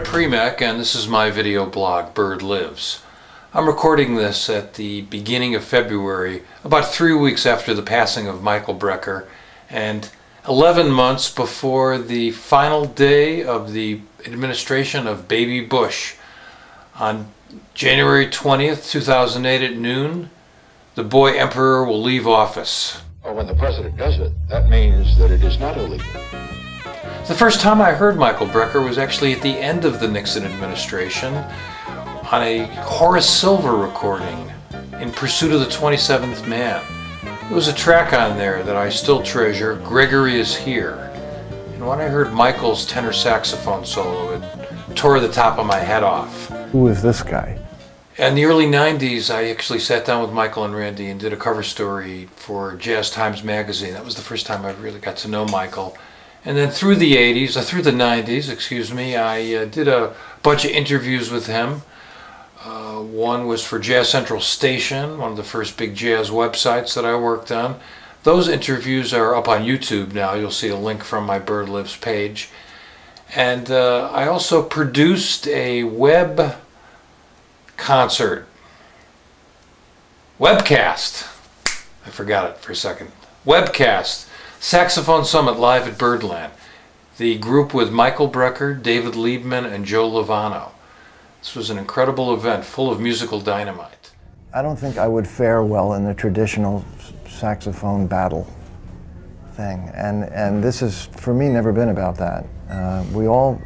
Premack, and this is my video blog, Bird Lives. I'm recording this at the beginning of February, about 3 weeks after the passing of Michael Brecker, and 11 months before the final day of the administration of Baby Bush. On January 20th, 2008 at noon, the boy emperor will leave office. Well, when the president does it, that means that it is not illegal. The first time I heard Michael Brecker was actually at the end of the Nixon administration on a Horace Silver recording, In Pursuit of the 27th Man. There was a track on there that I still treasure, Gregory Is Here. And when I heard Michael's tenor saxophone solo, it tore the top of my head off. Who is this guy? In the early 90s, I actually sat down with Michael and Randy and did a cover story for Jazz Times magazine. That was the first time I really got to know Michael. And then through the 90s, excuse me, I did a bunch of interviews with him. One was for Jazz Central Station, one of the first big jazz websites that I worked on. Those interviews are up on YouTube now. You'll see a link from my Bird Lives page. And I also produced a webcast. I forgot it for a second. Webcast. Saxophone Summit live at Birdland. The group with Michael Brecker, David Liebman, and Joe Lovano. This was an incredible event full of musical dynamite. I don't think I would fare well in the traditional saxophone battle thing. And this has, for me, never been about that. We all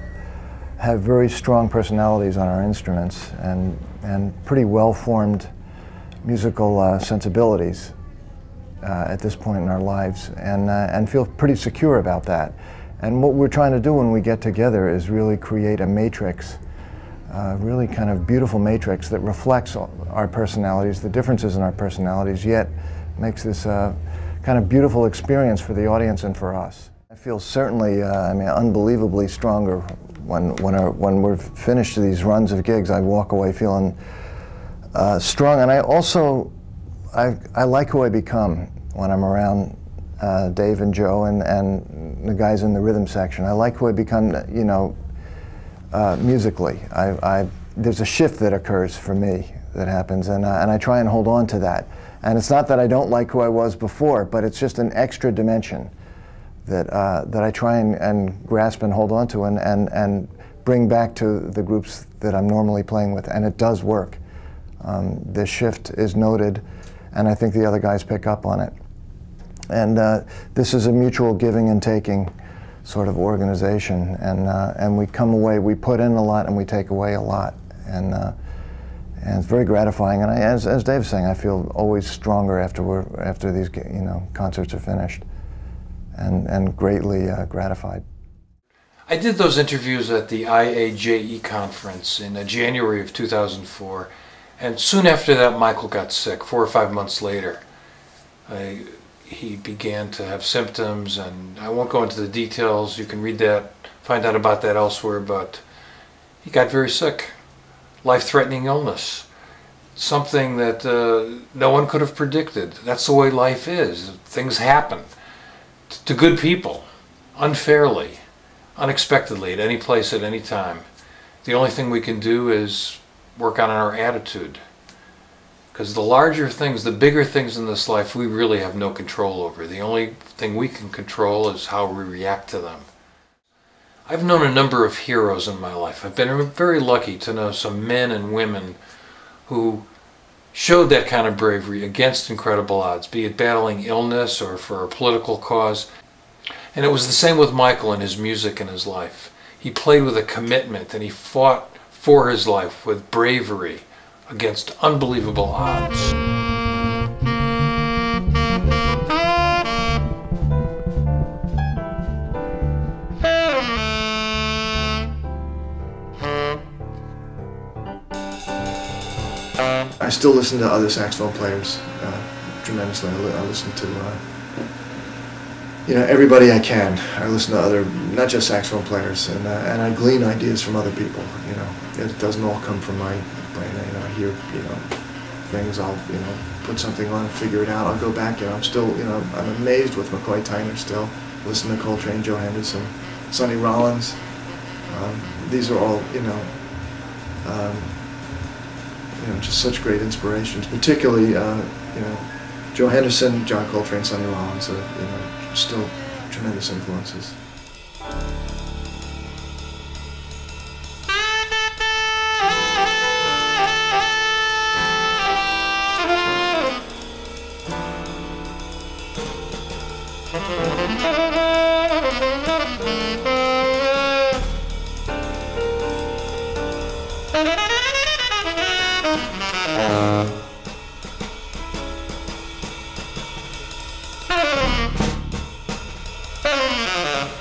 have very strong personalities on our instruments and pretty well-formed musical sensibilities at this point in our lives, and feel pretty secure about that. And what we're trying to do when we get together is really create a matrix, really kind of beautiful matrix that reflects our personalities, the differences in our personalities, yet makes this kind of beautiful experience for the audience and for us. I feel certainly, unbelievably stronger when we're finished these runs of gigs. I walk away feeling strong, and I also I like who I become when I'm around Dave and Joe and the guys in the rhythm section. I like who I become, you know, musically. There's a shift that occurs for me that happens, and I try and hold on to that. And it's not that I don't like who I was before, but it's just an extra dimension that I try and grasp and hold on to and bring back to the groups that I'm normally playing with, and it does work. The shift is noted, and I think the other guys pick up on it. And this is a mutual giving and taking sort of organization, and we come away, we put in a lot and we take away a lot, and it's very gratifying. And as Dave's saying, I feel always stronger after these concerts are finished, and greatly gratified. I did those interviews at the IAJE conference in January of 2004. And soon after that, Michael got sick, 4 or 5 months later. He began to have symptoms, and I won't go into the details. You can read that, find out about that elsewhere, but he got very sick. Life-threatening illness. Something that no one could have predicted. That's the way life is. Things happen to good people, unfairly, unexpectedly, at any place, at any time. The only thing we can do is work on our attitude, because the larger things, the bigger things in this life, we really have no control over. The only thing we can control is how we react to them. I've known a number of heroes in my life. I've been very lucky to know some men and women who showed that kind of bravery against incredible odds, be it battling illness or for a political cause. And it was the same with Michael and his music and his life. He played with a commitment, and he fought for his life with bravery against unbelievable odds. I still listen to other saxophone players tremendously. I listen to everybody I can. I listen to other, not just saxophone players, and I glean ideas from other people. It doesn't all come from my brain. I hear things. I'll put something on and figure it out. I'll go back. I'm still I'm amazed with McCoy Tyner still. Listen to Coltrane, Joe Henderson, Sonny Rollins. These are all, just such great inspirations. Particularly, Joe Henderson, John Coltrane, Sonny Rollins are, still tremendous influences.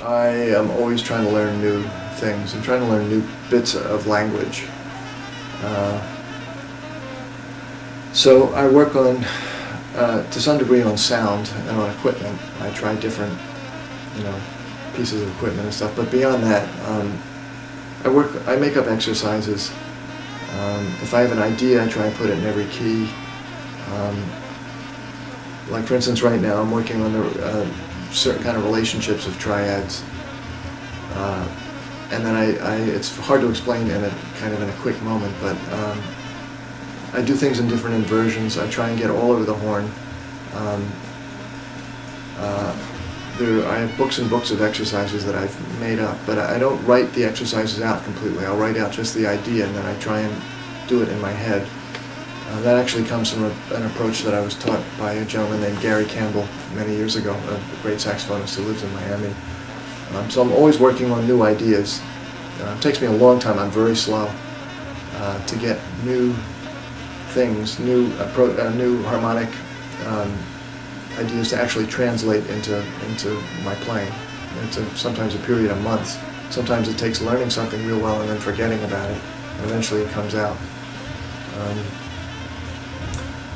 I am always trying to learn new things and trying to learn new bits of language. So I work on, to some degree, on sound and on equipment. I try different, pieces of equipment and stuff. But beyond that, I make up exercises. If I have an idea, I try and put it in every key. Like for instance, right now I'm working on the certain kind of relationships of triads, and then it's hard to explain in a kind of in a quick moment, but I do things in different inversions. I try and get all over the horn. I have books and books of exercises that I've made up, but I don't write the exercises out completely. I'll write out just the idea, and then I try and do it in my head. That actually comes from an approach that I was taught by a gentleman named Gary Campbell many years ago, a great saxophonist who lives in Miami. So I'm always working on new ideas. It takes me a long time. I'm very slow to get new things, new harmonic ideas to actually translate into my playing. It's sometimes a period of months. Sometimes it takes learning something real well and then forgetting about it, and eventually it comes out.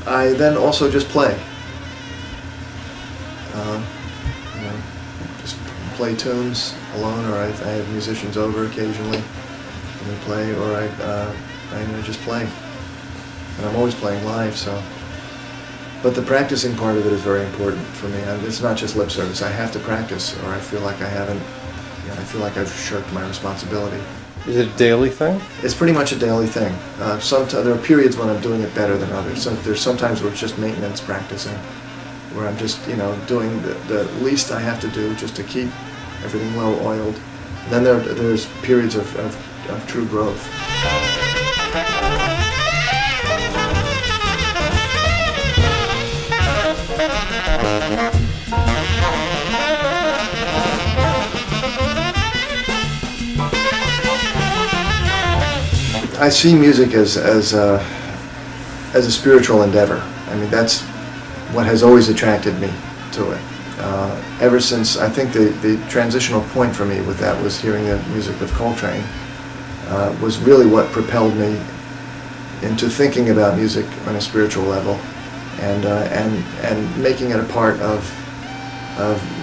I then also just play. Just play tunes alone, or I have musicians over occasionally, and we play, or I just play. And I'm always playing live, so. But the practicing part of it is very important for me. It's not just lip service. I have to practice, or I feel like I haven't. I feel like I've shirked my responsibility. Is it a daily thing? It's pretty much a daily thing. There are periods when I'm doing it better than others. So there's sometimes where it's just maintenance practicing, where I'm just doing the least I have to do just to keep everything well oiled. And then there's periods of true growth. I see music as a spiritual endeavor. I mean, that's what has always attracted me to it. Ever since, I think the transitional point for me with that was hearing the music of Coltrane, was really what propelled me into thinking about music on a spiritual level, and making it a part of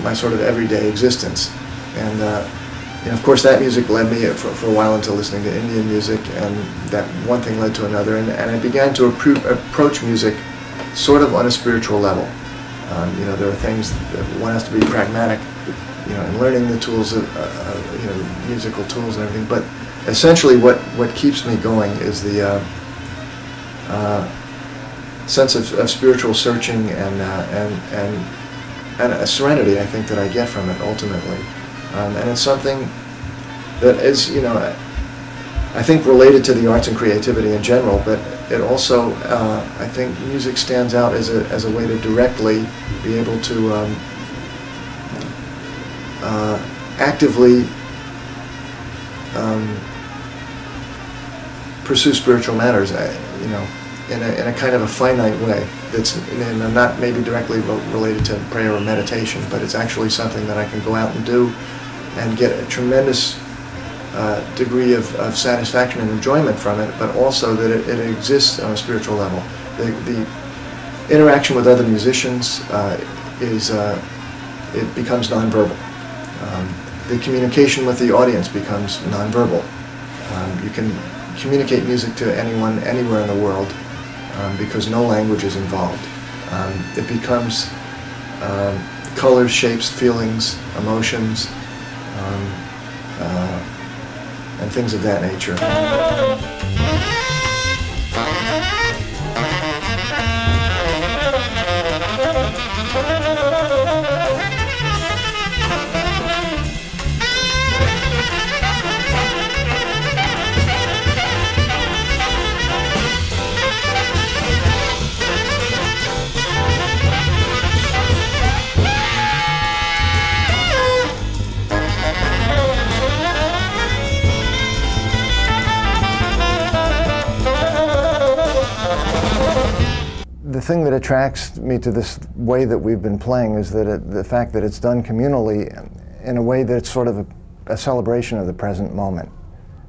my sort of everyday existence. And of course, that music led me for a while into listening to Indian music, and that one thing led to another, and I began to approach music sort of on a spiritual level. There are things that one has to be pragmatic, in learning the tools of, musical tools and everything. But essentially, what keeps me going is the sense of spiritual searching and a serenity, I think, that I get from it ultimately. And it's something that is, I think related to the arts and creativity in general, but it also, I think music stands out as a way to directly be able to actively pursue spiritual matters, in a kind of a finite way that's not maybe directly related to prayer or meditation, but it's actually something that I can go out and do and get a tremendous degree of satisfaction and enjoyment from it, but also that it exists on a spiritual level. The interaction with other musicians it becomes nonverbal. The communication with the audience becomes nonverbal. You can communicate music to anyone, anywhere in the world, because no language is involved. It becomes colors, shapes, feelings, emotions, and things of that nature. The thing that attracts me to this way that we've been playing is that the fact that it's done communally in a way that's sort of a celebration of the present moment,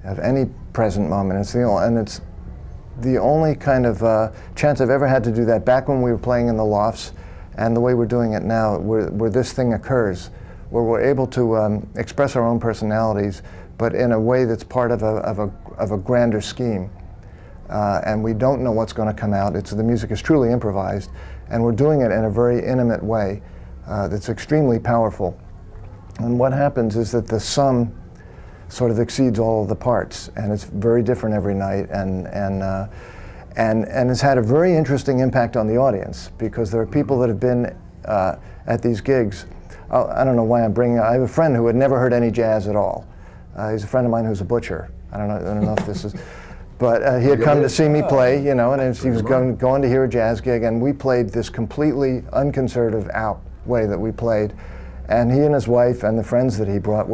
of any present moment. It's the only kind of chance I've ever had to do that back when we were playing in the lofts, and the way we're doing it now, where this thing occurs, where we're able to express our own personalities, but in a way that's part of a grander scheme. And we don't know what's going to come out. The music is truly improvised, and we're doing it in a very intimate way that's extremely powerful. And what happens is that the sum sort of exceeds all of the parts, and it's very different every night, and it's had a very interesting impact on the audience, because there are people that have been at these gigs. I don't know why I'm bringing. I have a friend who had never heard any jazz at all. He's a friend of mine who's a butcher. I don't know if this is. But he had come to see me play, you know, and he was going to hear a jazz gig, and we played this completely unconservative out way that we played. And he and his wife and the friends that he brought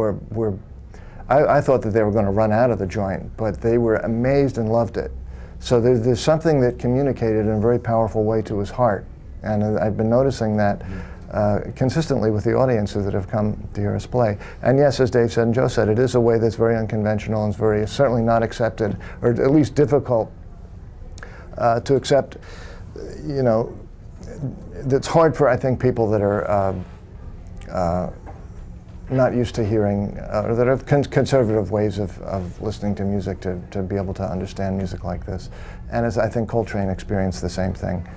I thought that they were going to run out of the joint, but they were amazed and loved it. So there's something that communicated in a very powerful way to his heart. And I've been noticing that consistently with the audiences that have come to hear us play. And yes, as Dave said and Joe said, it is a way that's very unconventional and is certainly not accepted, or at least difficult to accept. You know, it's hard for, I think, people that are not used to hearing, or that have conservative ways of listening to music to be able to understand music like this. And as I think Coltrane experienced the same thing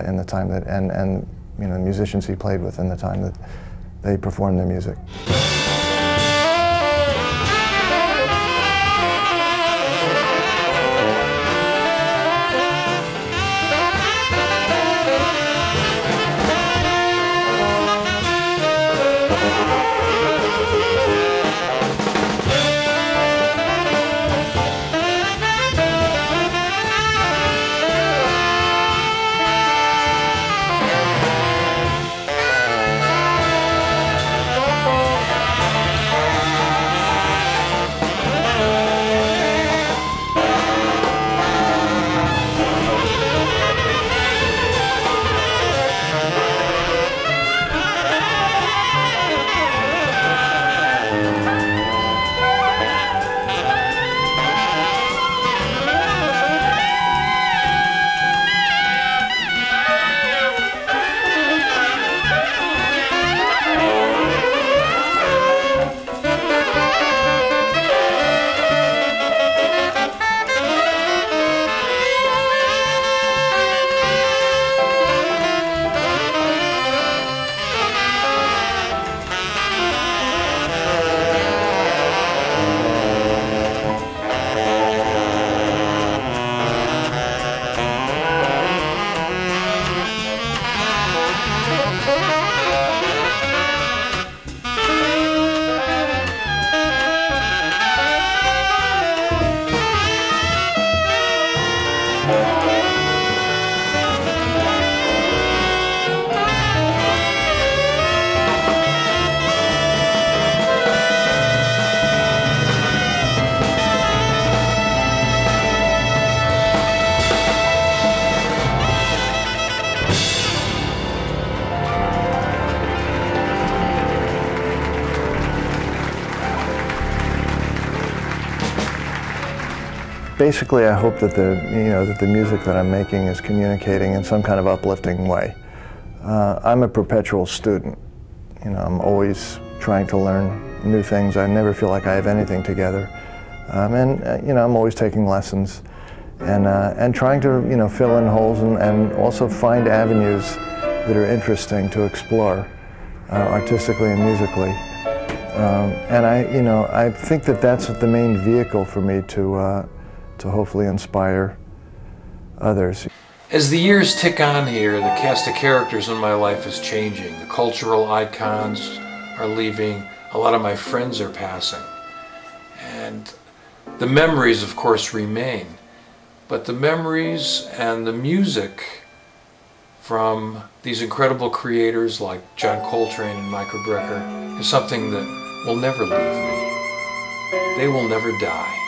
in the time that, and you know, the musicians he played with in the time that they performed their music. Basically, I hope that the music that I'm making is communicating in some kind of uplifting way. I'm a perpetual student. You know, I'm always trying to learn new things. I never feel like I have anything together. You know, I'm always taking lessons and trying to, fill in holes and also find avenues that are interesting to explore artistically and musically. And I think that that's the main vehicle for me to hopefully inspire others. As the years tick on here, the cast of characters in my life is changing. The cultural icons are leaving. A lot of my friends are passing. And the memories, of course, remain. But the memories and the music from these incredible creators like John Coltrane and Michael Brecker is something that will never leave me. They will never die.